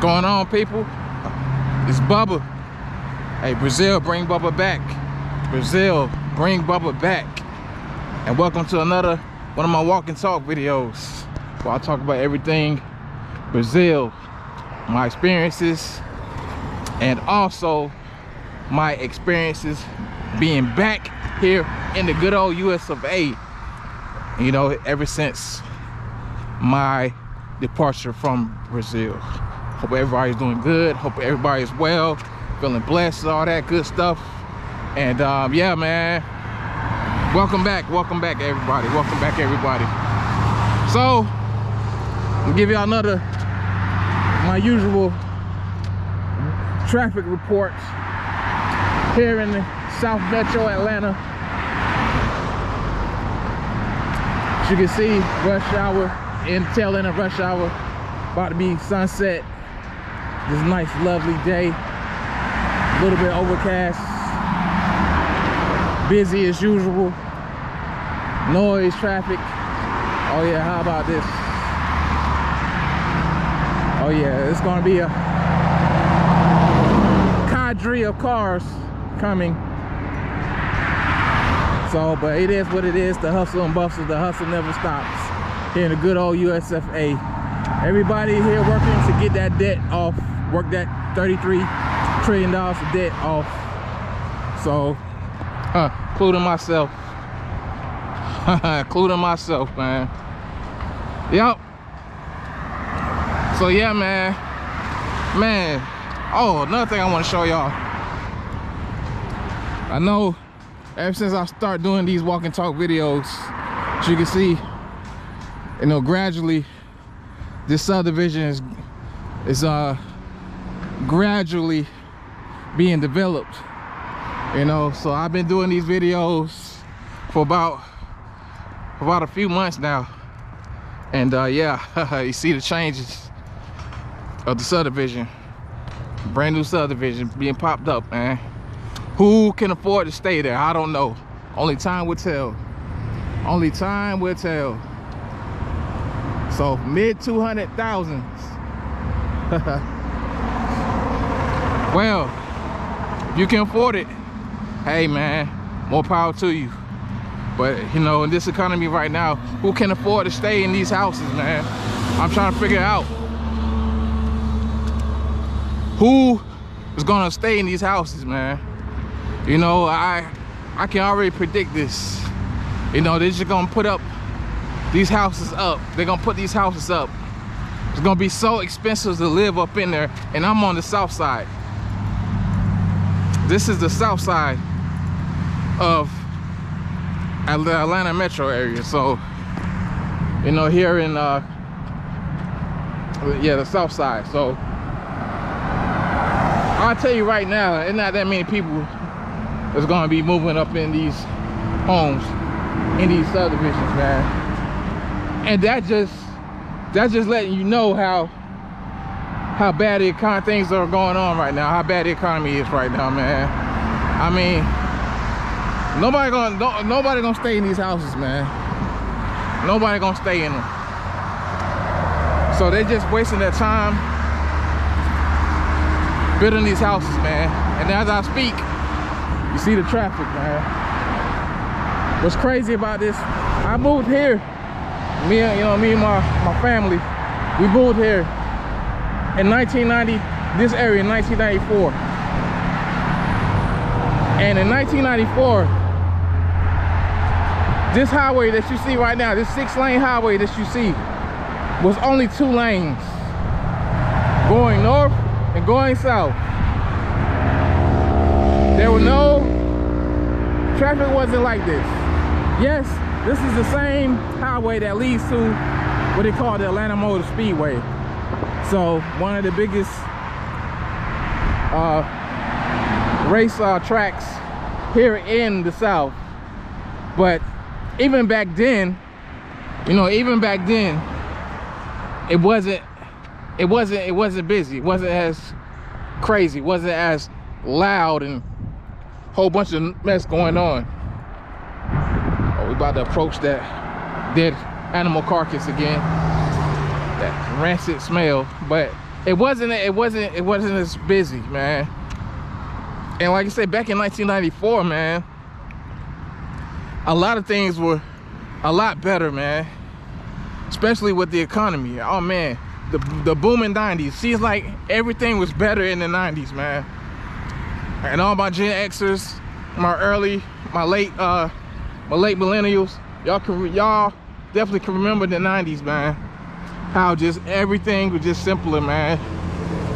Going on, people? It's Bubba. Hey, Brazil, bring Bubba back. Brazil, bring Bubba back. And welcome to another one of my walk and talk videos where I talk about everything Brazil, my experiences, and also my experiences being back here in the good old US of A. You know, ever since my departure from Brazil. Hope everybody's doing good. Hope everybody's well, feeling blessed, all that good stuff. And yeah, man, welcome back everybody. Welcome back everybody. So I'll give y'all another, my usual traffic report here in the South Metro Atlanta. As you can see, rush hour, in tail end of rush hour, about to be sunset. This nice lovely day, a little bit overcast, busy as usual, noise, traffic. Oh yeah, how about this? Oh yeah, it's gonna be a cadre of cars coming. So, but it is what it is, the hustle and bustle, the hustle never stops here in the good old USFA. Everybody here working to get that debt off, work that $33 trillion of debt off. So, including myself. Including myself, man. Yep. So yeah, man. Oh, another thing I want to show y'all. I know ever since I start doing these walk and talk videos, as you can see, you know, gradually this subdivision is gradually being developed, you know. So I've been doing these videos for about a few months now, and yeah, you see the changes of the subdivision, brand new subdivision being popped up, man. Who can afford to stay there? I don't know. Only time will tell. Only time will tell. So mid 200,000s. Well, if you can afford it, hey man, more power to you. But you know, in this economy right now, who can afford to stay in these houses, man? I'm trying to figure out who is gonna stay in these houses, man. You know, I can already predict this. You know, they're just gonna put up these houses up. They're gonna put these houses up. It's gonna be so expensive to live up in there, and I'm on the south side. This is the south side of the Atlanta metro area. So, you know, here in yeah, the south side. So I'll tell you right now, there's not that many people that's gonna be moving up in these homes, in these subdivisions, man. And that's just letting you know how bad things are going on right now, how bad the economy is right now, man. I mean, nobody gonna stay in these houses, man. Nobody gonna stay in them. So they're just wasting their time building these houses, man. And as I speak, you see the traffic, man. What's crazy about this, I moved here. Me and my family, we moved here in 1990, this area in 1994. And in 1994, this highway that you see right now, this 6-lane highway that you see, was only 2 lanes, going north and going south. There were no, traffic wasn't like this. Yes, this is the same highway that leads to what they call the Atlanta Motor Speedway. So one of the biggest race tracks here in the South. But even back then, you know, it wasn't busy. It wasn't as crazy. It wasn't as loud and a whole bunch of mess going on. Oh, we about to approach that dead animal carcass again. That rancid smell. But it wasn't as busy, man. And like I said, back in 1994, man, a lot of things were a lot better, man. Especially with the economy. Oh man, the booming 90s. Seems like everything was better in the 90s, man. And all my Gen Xers, my late millennials, y'all definitely can remember the 90s, man. How just everything was just simpler, man.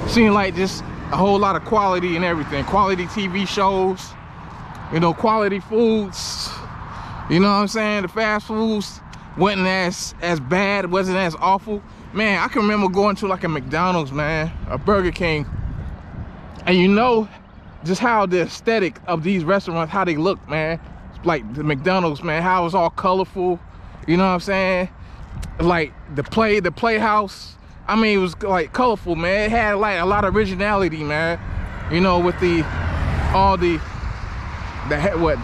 Seemed like just a whole lot of quality and everything. Quality TV shows, you know, quality foods. You know what I'm saying? The fast foods wasn't as bad, wasn't as awful. Man, I can remember going to like a McDonald's, man, a Burger King, and you know just how the aesthetic of these restaurants, how they look, man. Like the McDonald's, man, how it's all colorful. You know what I'm saying? Like the playhouse. I mean, it was like colorful, man. It had like a lot of originality, man. You know, with the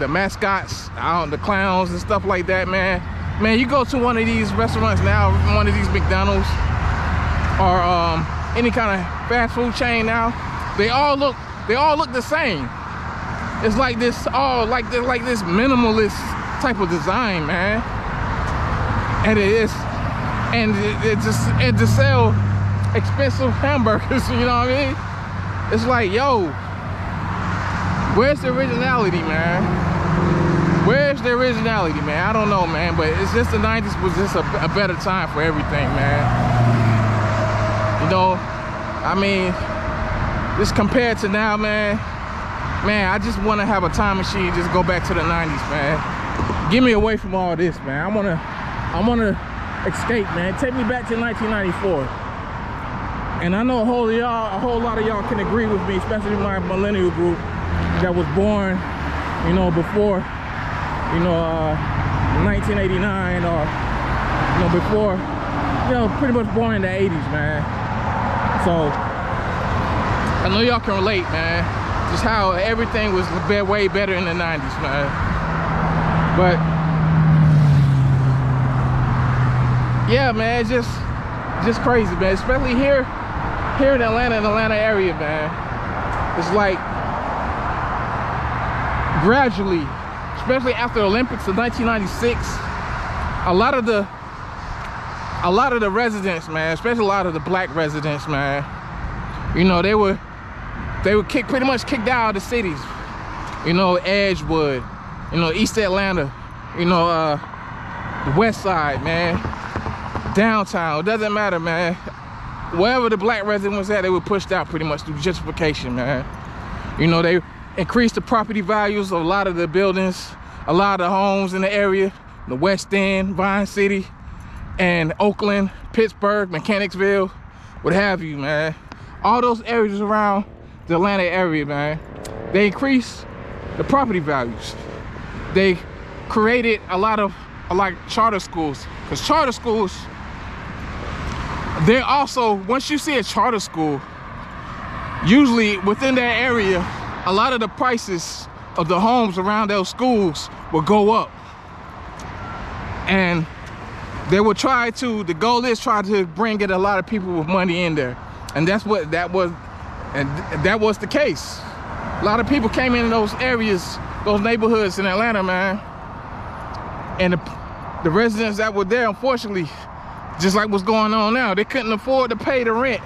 mascots, the clowns and stuff like that, man. Man, you go to one of these restaurants now, one of these McDonald's or any kind of fast food chain now, they all look the same. It's like this this minimalist type of design, man. And it just sell expensive hamburgers, you know what I mean? It's like, yo, where's the originality, man? Where's the originality, man? I don't know, man, but it's just the 90s was just a better time for everything, man. You know, I mean, just compared to now, man, I just want to have a time machine, just go back to the 90s, man. Get me away from all this, man. I want to escape, man. Take me back to 1994. And I know a whole lot of y'all can agree with me, especially my millennial group that was born, you know, before, you know, 1989 or, you know, before, you know, pretty much born in the 80s, man. So I know y'all can relate, man, just how everything was way better in the 90s, man. But yeah, man, it's just crazy, man, especially here in Atlanta area, man. It's like gradually, especially after the Olympics of 1996, a lot of the residents, man, especially a lot of the black residents, man, you know, they were pretty much kicked out of the cities. You know, Edgewood, you know, East Atlanta, you know, the West Side, man, downtown, it doesn't matter, man. Wherever the black resident was at, they were pushed out pretty much through gentrification, man. You know, they increased the property values of a lot of the buildings, a lot of the homes in the area, the West End, Vine City, and Oakland, Pittsburgh, Mechanicsville, what have you, man. All those areas around the Atlanta area, man, they increased the property values. They created a lot of like charter schools, because charter schools, they're also, once you see a charter school, usually within that area, a lot of the prices of the homes around those schools will go up. And they will the goal is try to bring in a lot of people with money in there. And that was the case. A lot of people came in those areas, those neighborhoods in Atlanta, man. And the residents that were there, unfortunately, just like what's going on now, they couldn't afford to pay the rent.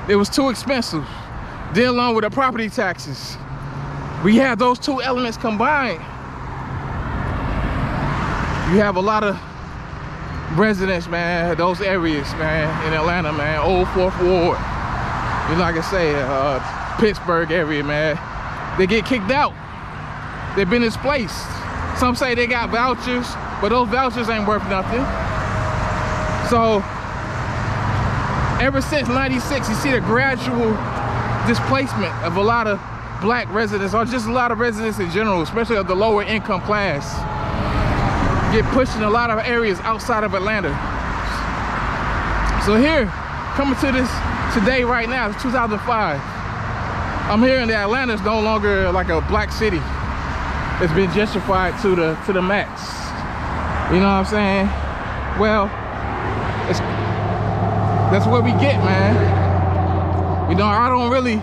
It was too expensive. Then along with the property taxes, we have those two elements combined. You have a lot of residents, man, those areas, man, in Atlanta, man, Old Fourth Ward, you know, like I say, Pittsburgh area, man, they get kicked out. They've been displaced. Some say they got vouchers, but those vouchers ain't worth nothing. So ever since '96, you see the gradual displacement of a lot of black residents, or just a lot of residents in general, especially of the lower income class, get pushed in a lot of areas outside of Atlanta. So here, coming to this today, right now, it's 2005. I'm hearing that Atlanta is no longer like a black city. It's been gentrified to the max. You know what I'm saying? Well, that's what we get, man. You know, I don't really,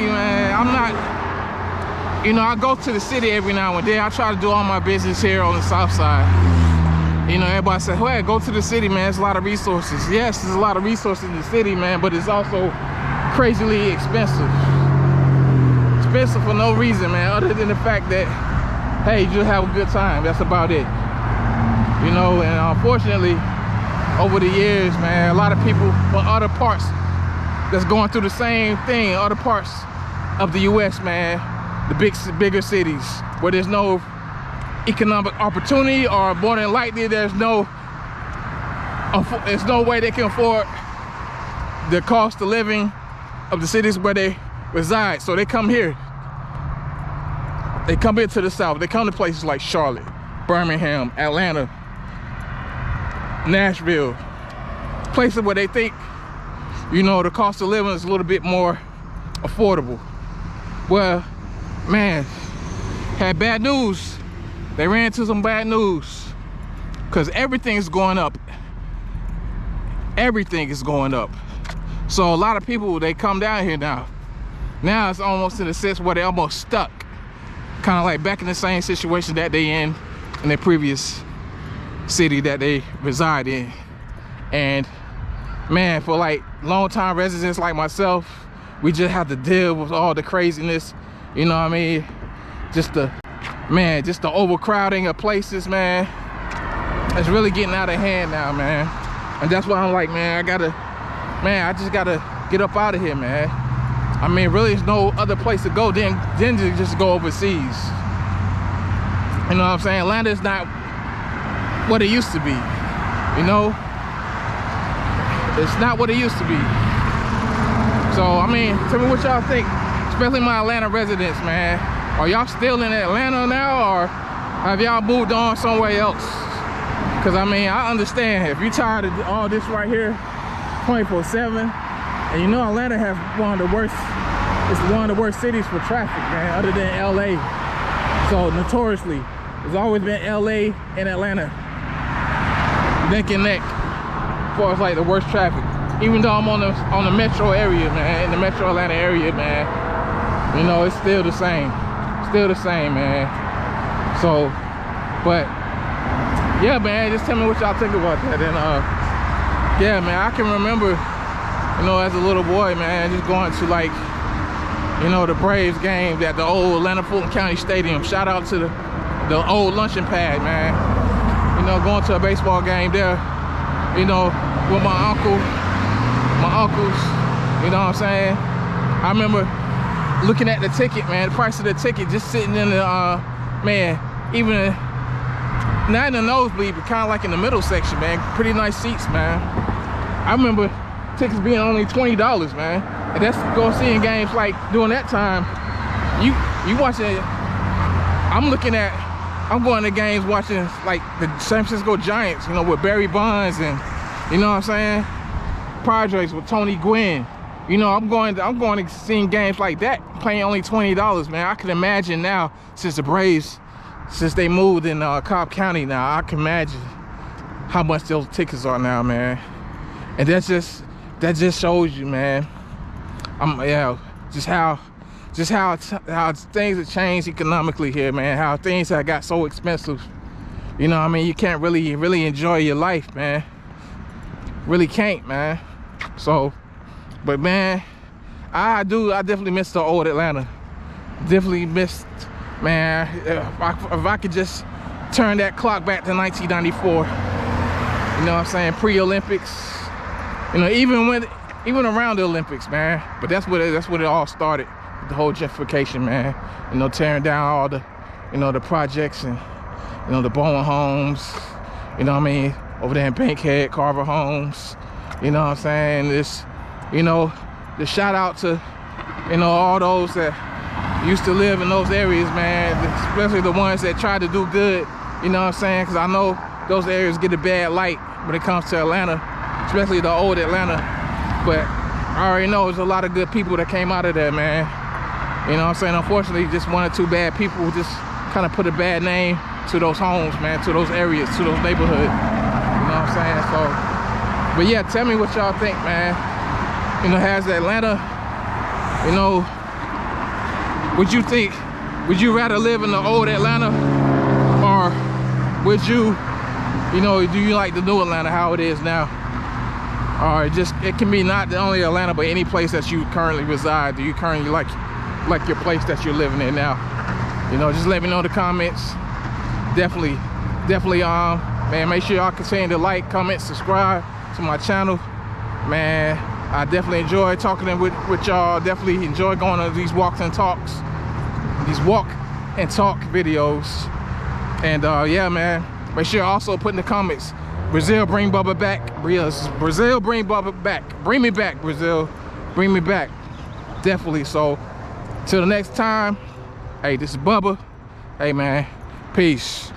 man, I'm not, you know, I go to the city every now and then. I try to do all my business here on the south side. You know, everybody says, well, go to the city, man, there's a lot of resources. Yes, there's a lot of resources in the city, man, but it's also crazily expensive. Expensive for no reason, man, other than the fact that, hey, you just have a good time. That's about it. You know, and unfortunately, over the years, man, a lot of people from other parts that's going through the same thing, other parts of the U.S., man, the bigger cities, where there's no economic opportunity, or more than likely there's no way they can afford the cost of living of the cities where they reside. So they come here. They come into the South. They come to places like Charlotte, Birmingham, Atlanta, Nashville, places where they think, you know, the cost of living is a little bit more affordable. Well, man, had bad news. They ran into some bad news, because everything is going up. Everything is going up. So a lot of people, they come down here now. Now it's almost in a sense where they're almost stuck. Kind of like back in the same situation that they in their previous city that they reside in. And man, for like long-time residents like myself, we just have to deal with all the craziness, you know what I mean? Just the overcrowding of places, man. It's really getting out of hand now, man. And that's why I'm like, man, I just gotta get up out of here, man. I mean, really, there's no other place to go than to just go overseas. You know what I'm saying? Atlanta is not what it used to be, you know? It's not what it used to be. So, I mean, tell me what y'all think, especially my Atlanta residents, man. Are y'all still in Atlanta now, or have y'all moved on somewhere else? Because, I mean, I understand if you're tired of all this right here, 24/7, and you know Atlanta has one of the worst cities for traffic, man, other than LA. So, notoriously, there's always been LA and Atlanta neck and neck as far as like the worst traffic. Even though I'm on the metro area, man, in the metro Atlanta area, man, you know, it's still the same. Still the same, man. So, but yeah, man, just tell me what y'all think about that. And yeah, man, I can remember, you know, as a little boy, man, just going to like, you know, the Braves games at the old Atlanta Fulton County Stadium. Shout out to the old luncheon pad, man. You know, going to a baseball game there, you know, with my uncles, you know what I'm saying? I remember looking at the ticket, man, the price of the ticket, just sitting in the, man, even, not in the nosebleed, but kind of like in the middle section, man. Pretty nice seats, man. I remember tickets being only $20, man. And that's going seeing games like during that time. You watching, I'm going to games watching like the San Francisco Giants, you know, with Barry Bonds and, you know what I'm saying? Padres with Tony Gwynn. You know, I'm going to seeing games like that, paying only $20, man. I can imagine now, since the Braves, since they moved in Cobb County now, I can imagine how much those tickets are now, man. And that just shows you, man. Just how things have changed economically here, man. How things have got so expensive. You know what I mean? You can't really enjoy your life, man. Really can't, man. So, but man, I definitely miss the old Atlanta. Definitely missed, man. If I could just turn that clock back to 1994. You know what I'm saying? Pre-Olympics. You know, even around the Olympics, man. But that's what it all started. The whole gentrification, man. You know, tearing down all the, you know, the projects and, you know, the Bowen homes. You know what I mean? Over there in Bankhead, Carver Homes. You know what I'm saying? This, you know, the shout out to, you know, all those that used to live in those areas, man. Especially the ones that try to do good. You know what I'm saying? Because I know those areas get a bad light when it comes to Atlanta, especially the old Atlanta. But I already know there's a lot of good people that came out of there, man. You know what I'm saying? Unfortunately, just one or two bad people just kind of put a bad name to those homes, man, to those areas, to those neighborhoods. You know what I'm saying? So, but yeah, tell me what y'all think, man. you know, has Atlanta, you know, would you think, would you rather live in the old Atlanta, or would you, you know, do you like the new Atlanta, how it is now? Or just, it can be not only Atlanta, but any place that you currently reside. Do you currently like your place that you're living in now? You know, just let me know in the comments. Definitely, man, make sure y'all continue to like, comment, subscribe to my channel. Man, I definitely enjoy talking with y'all. Definitely enjoy going on these walks and talks, these walk and talk videos. And yeah, man, make sure you also put in the comments, Brazil, bring Bubba back. Brazil, bring Bubba back. Bring me back, Brazil. Bring me back. Definitely. So, till the next time, hey, this is Bubba. Hey, man, peace.